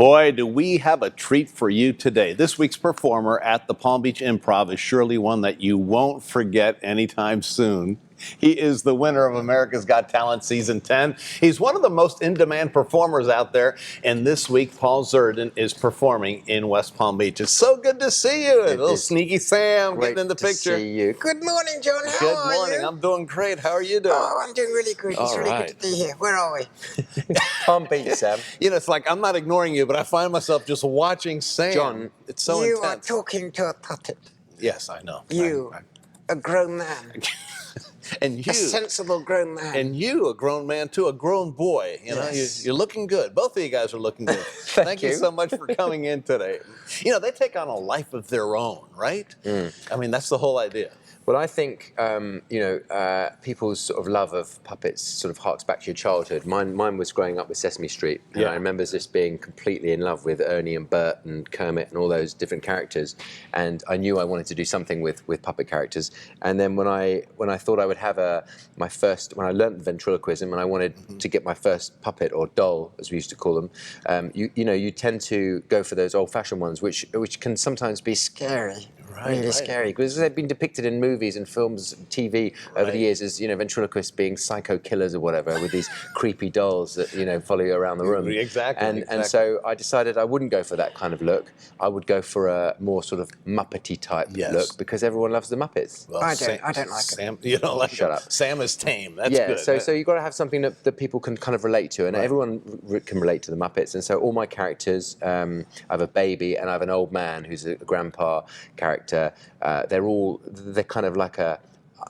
Boy, do we have a treat for you today. This week's performer at the Palm Beach Improv is surely one that you won't forget anytime soon. He is the winner of America's Got Talent Season 10. He's one of the most in-demand performers out there. And this week, Paul Zerdin is performing in West Palm Beach. It's so good to see you. A little sneaky Sam getting in the picture. See you. Good morning, John. How Good are morning. you? I'm doing great. How are you doing? Oh, I'm doing really good. It's really good to be here. Where are we? Palm Beach, Sam. You know, it's like I'm not ignoring you, but I find myself just watching Sam. John, it's so you intense. are talking to a puppet. Yes, I know. You, a grown man. And you, a sensible grown man. And you, a grown man too, a grown boy. You know, yes. you're looking good. Both of you guys are looking good. Thank you so much for coming in today. You know, they take on a life of their own, right? I mean, that's the whole idea. Well, I think, people's sort of love of puppets sort of harks back to your childhood. Mine was growing up with Sesame Street. And I remember just being completely in love with Ernie and Bert and Kermit and all those different characters. And I knew I wanted to do something with puppet characters. And then when I thought I would have when I learned ventriloquism and I wanted to get my first puppet or doll, as we used to call them, you tend to go for those old-fashioned ones, which can sometimes be scary. Really scary, because they've been depicted in movies and films, TV over the years as ventriloquists being psycho killers or whatever, with these creepy dolls that follow you around the room. Exactly. And so I decided I wouldn't go for that kind of look. I would go for a more sort of Muppety type look, because everyone loves the Muppets. Well, I don't like Sam, you don't like Shut them. up. Sam is tame. That's good. So you've got to have something that people can kind of relate to, and everyone can relate to the Muppets. And so all my characters, I have a baby and I have an old man who's a grandpa character. They're kind of like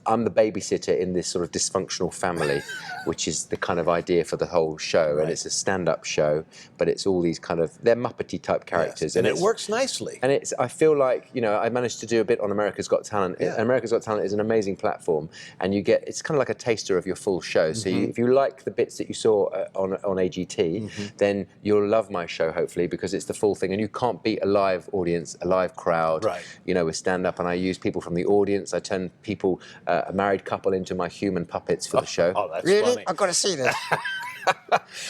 I'm the babysitter in this sort of dysfunctional family, which is the kind of idea for the whole show. And it's a stand-up show, but it's all these they're Muppety type characters. And it works nicely. And I feel like, I managed to do a bit on America's Got Talent. America's Got Talent is an amazing platform, and it's kind of like a taster of your full show. So if you like the bits that you saw on AGT, then you'll love my show, hopefully, because it's the full thing. And you can't beat a live audience, a live crowd, with stand-up. And I use people from the audience. I turn people, a married couple, into my human puppets for the show. Oh, that's really? funny. I've got to see this.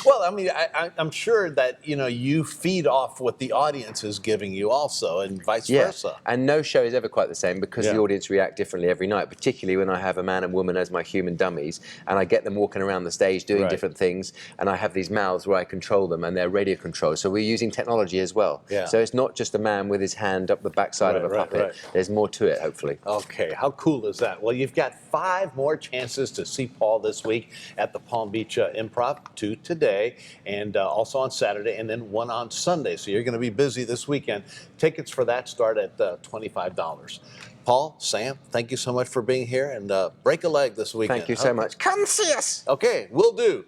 Well, I mean, I'm sure that you feed off what the audience is giving you also, and vice versa. And no show is ever quite the same, because the audience react differently every night, particularly when I have a man and woman as my human dummies, and I get them walking around the stage doing different things, and I have these mouths where I control them, and they're radio controlled. So we're using technology as well. So it's not just a man with his hand up the backside of a puppet. There's more to it, hopefully. Okay, how cool is that? Well, you've got 5 more chances to see Paul this week at the Palm Beach Improv. 2 today, and also on Saturday, and then 1 on Sunday. So you're going to be busy this weekend. Tickets for that start at $25. Paul, Sam, thank you so much for being here, and break a leg this weekend. Thank you so much. Come see us. Okay, will do.